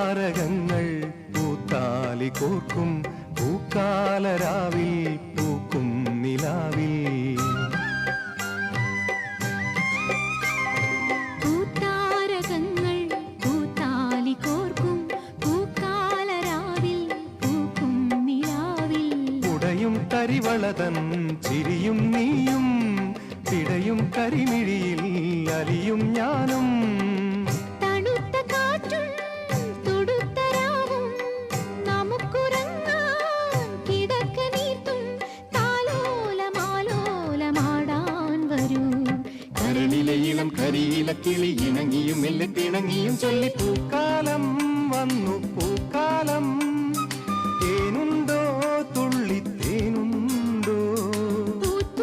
പൂത്താരകങ്ങൾ പൂത്താലി കോർക്കും പൂക്കാലരാവിൽ പൂക്കും നിലാവിൽ കരിവളതൻ ചിരിയും നീയും പിടയും കരിമിഴിയിൽ അലിയും ഞാനും തണുത്ത കാറ്റും തുടുത്ത രാവും നമുക്കുറങ്ങാൻ കിടക്ക നീർത്തും താലോലമാലോലമാടാൻ വരൂ കരളിലെ ഇളം കരിയില കിളി ഇണങ്ങിയും മെല്ലെ തിണങ്ങിയും ചൊല്ലി പൂക്കാലം വന്നു പൂക്കാലം